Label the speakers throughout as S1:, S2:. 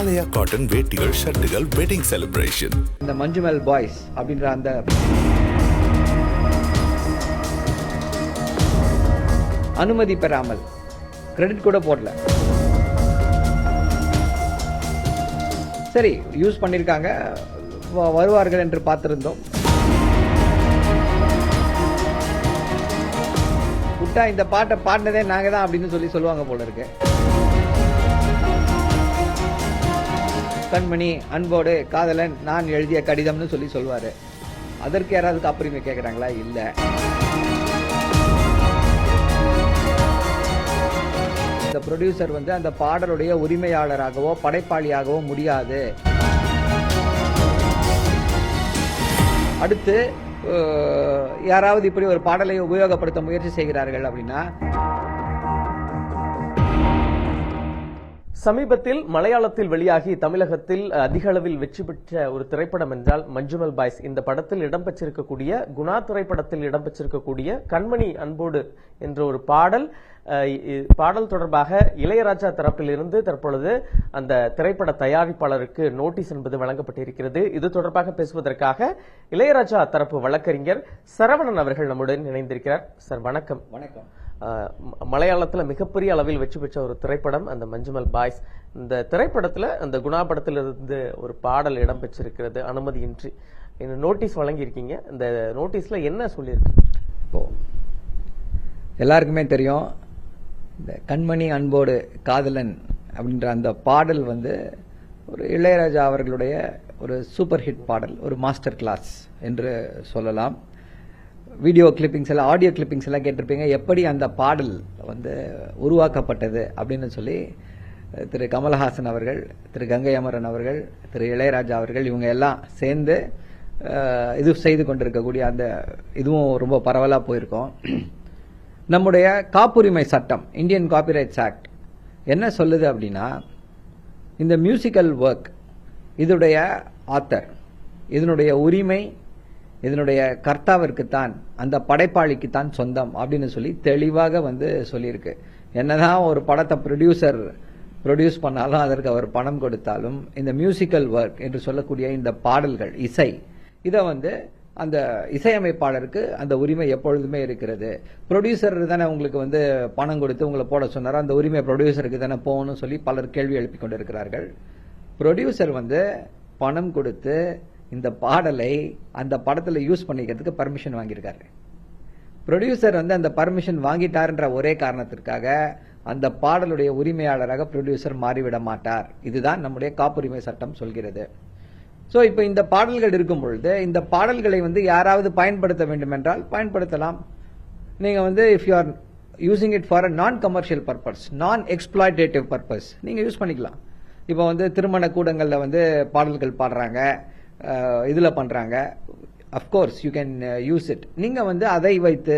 S1: Himalaya cotton வேட்டிகள், ஷர்ட்டுகள், wedding celebration.
S2: இந்த மஞ்சுமல் பாய்ஸ் அப்படின்ற அந்த அனுமதி பெறாமல் கிரெடிட் கூட போடல. சரி, யூஸ் பண்ணிருக்காங்க, வருவார்கள் என்று பார்த்திருந்தோம். விட்டா இந்த பாட்டை பாடினதே நாங்க தான் அப்படின்னு சொல்லுவாங்க போல இருக்கு. கண்மணி அன்போடு காதலன் நான் எழுதிய கடிதம்னு சொல்லுவாரு. அதற்கு யாராவது காப்புரிமை கேட்கறாங்களா? இல்ல. இந்த ப்ரொடியூசர் அந்த பாடலுடைய உரிமையாளராகவோ படைப்பாளியாகவோ முடியாது. அடுத்து யாராவது இப்படி ஒரு பாடலை உபயோகப்படுத்த முயற்சி செய்கிறார்கள் அப்படின்னா,
S3: சமீபத்தில் மலையாளத்தில் வெளியாகி தமிழகத்தில் அதிக அளவில் வெற்றி பெற்ற ஒரு திரைப்படம் என்றால் மஞ்சுமல் பாய்ஸ். இந்த படத்தில் இடம்பெற்றிருக்கக்கூடிய குணா திரைப்படத்தில் இடம்பெற்றிருக்கக்கூடிய கண்மணி அன்போடு என்ற ஒரு பாடல் தொடர்பாக இளையராஜா தரப்பிலிருந்து தற்பொழுது அந்த திரைப்பட தயாரிப்பாளருக்கு நோட்டீஸ் என்பது வழங்கப்பட்டிருக்கிறது. இது தொடர்பாக பேசுவதற்காக இளையராஜா தரப்பு வழக்கறிஞர் சரவணன் அவர்கள் நம்முடன் இணைந்திருக்கிறார். சார் வணக்கம்.
S2: வணக்கம்.
S3: மலையாளத்துல மிகப்பெரிய அளவில் வெற்றி பெற்ற ஒரு திரைப்படம் அந்த மஞ்சுமல் பாய்ஸ். இந்த திரைப்படத்துல அந்த குணா படத்திலிருந்து ஒரு பாடல் இடம்பெற்றிருக்கிறது அனுமதியின்றி. நோட்டீஸ் வழங்கியிருக்கீங்க. இந்த நோட்டீஸ்ல என்ன சொல்லியிருக்கு?
S2: இப்போ எல்லாருக்குமே தெரியும், இந்த கண்மணி அன்போடு காதலன் அப்படின்ற அந்த பாடல் ஒரு இளையராஜா அவர்களுடைய ஒரு சூப்பர் ஹிட் பாடல், ஒரு மாஸ்டர் கிளாஸ் என்று சொல்லலாம். வீடியோ கிளிப்பிங்ஸ் எல்லாம், ஆடியோ கிளிப்பிங்ஸ் எல்லாம் கேட்டிருப்பீங்க. எப்படி அந்த பாடல் உருவாக்கப்பட்டது அப்படின்னு சொல்லி திரு கமலஹாசன் அவர்கள், திரு கங்கை அமரன் அவர்கள், திரு இளையராஜா அவர்கள் இவங்க எல்லாம் சேர்ந்து இது செய்து கொண்டிருக்கக்கூடிய அந்த இதுவும் ரொம்ப பரவலா போயிருக்கோம். நம்முடைய காப்புரிமை சட்டம், இந்தியன் காப்பிரைட்ஸ் ஆக்ட் என்ன சொல்லுது அப்படின்னா, இந்த மியூசிக்கல் ஒர்க் இதனுடைய ஆத்தர், இதனுடைய உரிமை இதனுடைய கர்த்தாவிற்குத்தான், அந்த படைப்பாளிக்குத்தான் சொந்தம் அப்படின்னு சொல்லி தெளிவாக சொல்லியிருக்கு. என்னதான் ஒரு படத்தை ப்ரொடியூஸ் பண்ணாலும், அதற்கு அவர் பணம் கொடுத்தாலும், இந்த மியூசிக்கல் ஒர்க் என்று சொல்லக்கூடிய இந்த பாடல்கள், இசை, இதை அந்த இசையமைப்பாளருக்கு அந்த உரிமை எப்பொழுதுமே இருக்கிறது. ப்ரொடியூசர் தானே உங்களுக்கு பணம் கொடுத்து உங்களை போட சொன்னாரோ, அந்த உரிமை ப்ரொடியூசருக்கு தானே போகணும்னு சொல்லி பலர் கேள்வி எழுப்பி கொண்டிருக்கிறார்கள். ப்ரொடியூசர் பணம் கொடுத்து இந்த பாடலை அந்த படத்துல யூஸ் பண்ணிக்கிறதுக்கு பர்மிஷன் வாங்கியிருக்காரு. ப்ரொடியூசர் அந்த பர்மிஷன் வாங்கிட்டார்ன்ற ஒரே காரணத்திற்காக அந்த பாடலுடைய உரிமையாளராக ப்ரொடியூசர் மாறிவிட மாட்டார். இதுதான் நம்முடைய காப்புரிமை சட்டம் சொல்கிறது. சோ இப்ப இந்த பாடல்கள் இருக்கும் பொழுது இந்த பாடல்களை யாராவது பயன்படுத்த வேண்டும் என்றால் பயன்படுத்தலாம். நீங்க if you are using it for a நான் கமர்ஷியல் பர்பஸ், நான் எக்ஸ்பிளாய்டேட்டிவ் பர்பஸ், நீங்க யூஸ் பண்ணிக்கலாம். இப்போ திருமண கூடங்கள்ல பாடல்கள் பாடுறாங்க, இதுல பண்றாங்க. Of course you can use it. நீங்க அதை வைத்து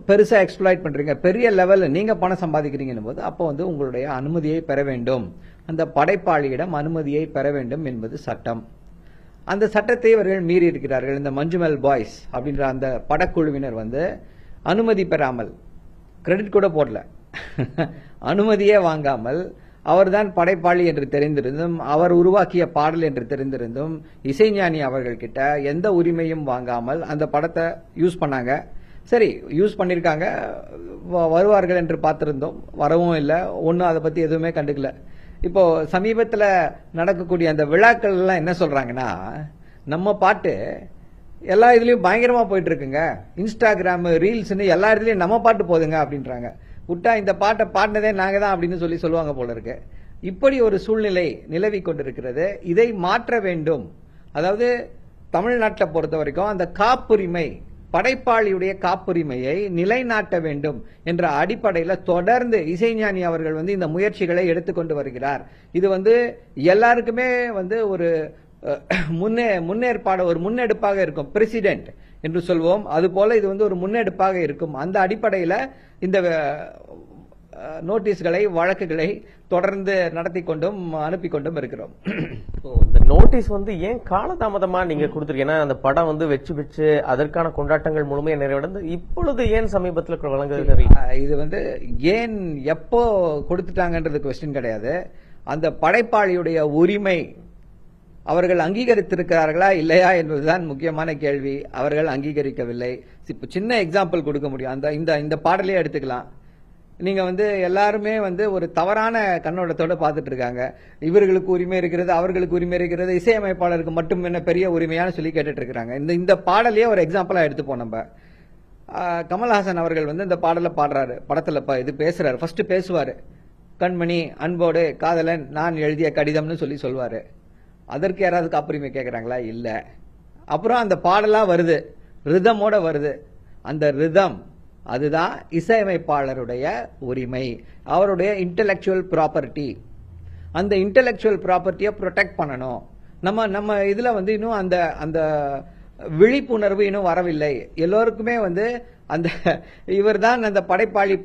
S2: பெருசா எக்ஸ்பிளாய்ட் பண்றீங்க, பெரிய லெவல்ல நீங்க பணம் சம்பாதிக்கிறீங்கன்னும் போது அப்போ உங்களுடைய அனுமதியை பெற வேண்டும், அந்த படைப்பாளியிடம் அனுமதியை பெற வேண்டும் என்பது சட்டம். அந்த சட்டத்தை இவர்கள் மீறி இருக்கிறார்கள். இந்த மஞ்சுமல் பாய்ஸ் அப்படின்ற அந்த படக்குழுவினர் அனுமதி பெறாமல், கிரெடிட் கூட போடல, அனுமதியே வாங்காமல், அவர்தான் படைப்பாளி என்று தெரிந்திருந்தும், அவர் உருவாக்கிய பாடல் என்று தெரிந்திருந்தும், இசைஞானி அவர்கள் கிட்ட எந்த உரிமையும் வாங்காமல் அந்த படத்தை யூஸ் பண்ணாங்க. சரி, யூஸ் பண்ணிருக்காங்க, வருவார்கள் என்று பார்த்திருந்தோம், வரவும் இல்லை, ஒன்னும் அதை பத்தி எதுவுமே கண்டுக்கல. இப்போ சமீபத்துல நடக்கக்கூடிய அந்த விழாக்கள் எல்லாம் என்ன சொல்றாங்கன்னா, நம்ம பாட்டு எல்லா இதுலயும் பயங்கரமா போயிட்டு இருக்குங்க, இன்ஸ்டாகிராம் ரீல்ஸ்னு எல்லா இடத்துலயும் நம்ம பாட்டு போதுங்க அப்படின்றாங்க. விட்டா இந்த பாட்டை பாடினதே நாங்க தான் அப்படின்னு சொல்லுவாங்க போல இருக்கு. இப்படி ஒரு சூழ்நிலை நிலவி கொண்டிருக்கிறது. இதை மாற்ற வேண்டும். அதாவது தமிழ்நாட்டை பொறுத்த வரைக்கும் அந்த காப்புரிமை, படைப்பாளியுடைய காப்புரிமையை நிலைநாட்ட வேண்டும் என்ற அடிப்படையில் தொடர்ந்து இசைஞானி அவர்கள் இந்த முயற்சிகளை எடுத்துக்கொண்டு வருகிறார். இது எல்லாருக்குமே ஒரு முன்னேற்பாடு, ஒரு முன்னெடுப்பாக இருக்கும். பிரசிடென்ட் என்று சொல்வோம், அது போல இது ஒரு முன்னெடுப்பாக இருக்கும். அந்த அடிப்படையில் இந்த நோட்டீஸ்களை, வழக்குகளை தொடர்ந்து நடத்தி கொண்டும் அனுப்பி கொண்டும் இருக்கிறோம்.
S3: இந்த நோட்டீஸ் ஏன் காலதாமதமா நீங்க கொடுத்துருக்கீங்க? அந்த படம் வெற்றி பெற்று அதற்கான கொண்டாட்டங்கள் முழுமையா நிறைவடைந்து இப்பொழுது ஏன் சமீபத்தில் வழங்குறது?
S2: இது ஏன் எப்போ கொடுத்துட்டாங்கன்றது கொஸ்டின் கிடையாது. அந்த படைப்பாளியுடைய உரிமை அவர்கள் அங்கீகரித்திருக்கிறார்களா இல்லையா என்பதுதான் முக்கியமான கேள்வி. அவர்கள் அங்கீகரிக்கவில்லை. இப்போ சின்ன எக்ஸாம்பிள் கொடுக்க முடியும். இந்த பாடலே எடுத்துக்கலாம். நீங்க எல்லாருமே ஒரு தவறான கண்ணோட்டத்தோட பார்த்துட்டு இருக்காங்க. இவர்களுக்கு உரிமை இருக்கிறது, அவர்களுக்கு உரிமை இருக்கிறது, இசையமைப்பாளருக்கு மட்டும் என்ன பெரிய உரிமையானு சொல்லி கேட்டுட்டு இருக்காங்க. இந்த பாடலையே ஒரு எக்ஸாம்பிளா எடுத்துப்போம். நம்ம கமல்ஹாசன் அவர்கள் இந்த பாடலை பாடுறாரு, படத்துல இது பேசுறாரு. ஃபர்ஸ்ட் பேசுவாரு, கண்மணி அன்போடு காதலன் நான் எழுதிய கடிதம்னு சொல்லுவாரு. அதற்கு யாராவது காப்புரிமை கேட்கறாங்களா? இல்ல. அப்புறம் அந்த பாடலா வருது, ரிதமோட வருது. அந்த ரிதம் அதுதான் இசையமைப்பாளருடைய உரிமை, அவருடைய இன்டெலெக்சுவல் ப்ராப்பர்ட்டி. அந்த இன்டெலெக்சுவல் ப்ராப்பர்ட்டியை ப்ரொடெக்ட் பண்ணணும். நம்ம இதுல இன்னும் அந்த விழிப்புணர்வு இன்னும் வரவில்லை. எல்லோருக்குமே அந்த இவர்தான் அந்த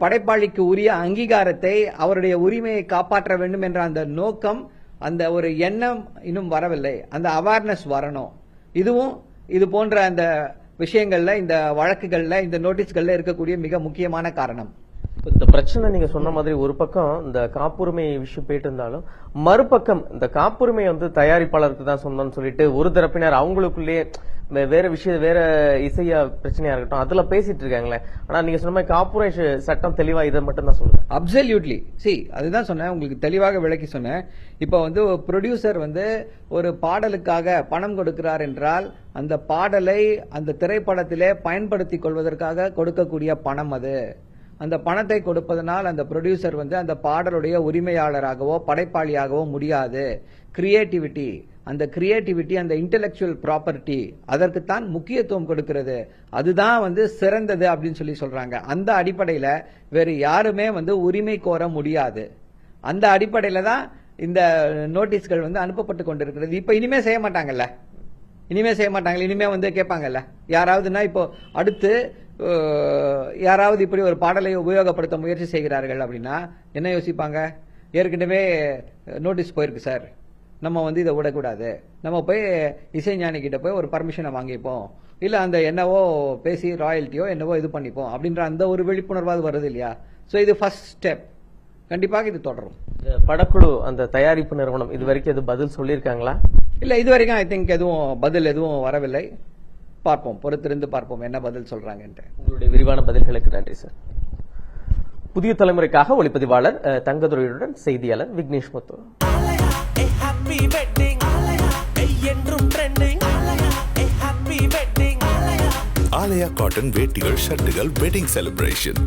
S2: படைப்பாளிக்கு உரிய அங்கீகாரத்தை, அவருடைய உரிமையை காப்பாற்ற வேண்டும் என்ற அந்த நோக்கம், அந்த ஒரு எண்ணம் இன்னும் வரவில்லை. அந்த அவேர்னஸ் வரணும். இதுவும் இது போன்ற அந்த விஷயங்கள்ல, இந்த வழக்குகள்ல, இந்த நோட்டீஸ்கள்ல இருக்கக்கூடிய மிக முக்கியமான காரணம்.
S3: இந்த பிரச்சனை நீங்க சொன்ன மாதிரி ஒரு பக்கம் இந்த காப்புரிமை விஷயம் போயிட்டு இருந்தாலும், மறுபக்கம் இந்த காப்புரிமை தயாரிப்பாளருக்கு தான் சொந்தம்னு சொல்லிட்டு ஒரு தரப்பினர் அவங்களுக்குள்ளேயே வேற இசையா பிரச்சனையா இருக்கட்டும் அதுல பேசிட்டு இருக்காங்களே. ஆனா நீங்க சொன்ன மாதிரி காப்புரிமை சட்டம் தெளிவா இதை மட்டும் தான் சொல்லுங்க.
S2: அப்சல்யூட்லி. அதுதான் சொன்னேன், உங்களுக்கு தெளிவாக விளக்கி சொன்னேன். இப்ப ப்ரொடியூசர் ஒரு பாடலுக்காக பணம் கொடுக்கிறார் என்றால், அந்த பாடலை அந்த திரைப்படத்திலே பயன்படுத்திக் கொள்வதற்காக கொடுக்கக்கூடிய பணம் அது. அந்த பணத்தை கொடுப்பதனால் அந்த ப்ரொடியூசர் அந்த பாடலுடைய உரிமையாளராகவோ படைப்பாளியாகவோ முடியாது. கிரியேட்டிவிட்டி, அந்த கிரியேட்டிவிட்டி, அந்த இன்டெலெக்சுவல் ப்ராப்பர்ட்டி, அதற்குத்தான் முக்கியத்துவம் கொடுக்கிறது. அதுதான் சிறந்தது அப்படின்னு சொல்றாங்க. அந்த அடிப்படையில வேறு யாருமே உரிமை கோர முடியாது. அந்த அடிப்படையில தான் இந்த நோட்டீஸ்கள் அனுப்பப்பட்டு கொண்டிருக்கிறது. இப்ப இனிமே செய்ய மாட்டாங்கல்ல, இனிமே கேட்பாங்கல்ல யாராவதுன்னா. இப்போ அடுத்து யாராவது இப்படி ஒரு பாடலை உபயோகப்படுத்த முயற்சி செய்கிறார்கள் அப்படின்னா என்ன யோசிப்பாங்க? ஏற்கனவே நோட்டீஸ் போயிருக்கு சார், நம்ம இதை விடக்கூடாது, நம்ம போய் இசைஞானி கிட்ட போய் ஒரு பர்மிஷனை வாங்கிப்போம், இல்ல அந்த என்னவோ பேசி ராயல்ட்டியோ என்னவோ இது பண்ணிப்போம் அப்படின்ற அந்த ஒரு விழிப்புணர்வாது வருது இல்லையா? சோ இது ஃபர்ஸ்ட் ஸ்டெப். கண்டிப்பாக இது தொடரும்.
S3: படக்குழு அந்த தயாரிப்பு நிறுவனம் இது வரைக்கும் எது பதில் சொல்லியிருக்காங்களா?
S2: இல்ல, இது வரைக்கும் ஐ திங்க் பதில் எதுவும் வரவில்லை. பார்ப்போம், பொறுத்திருந்து பார்ப்போம் என்ன பதில் சொல்றாங்க.
S3: உங்களுடைய விரிவான பதில்களுக்கு நன்றி சார். புதிய தலைமுறைக்காக ஒளிப்பதிவாளர் தங்கதுரையுடன் செய்தியாளர் விக்னேஷ் முத்து.
S1: ஆலயா காட்டன் வேட்டிகள் ஷர்ட்டுகள் வெட்டிங் செலிப்ரேஷன்.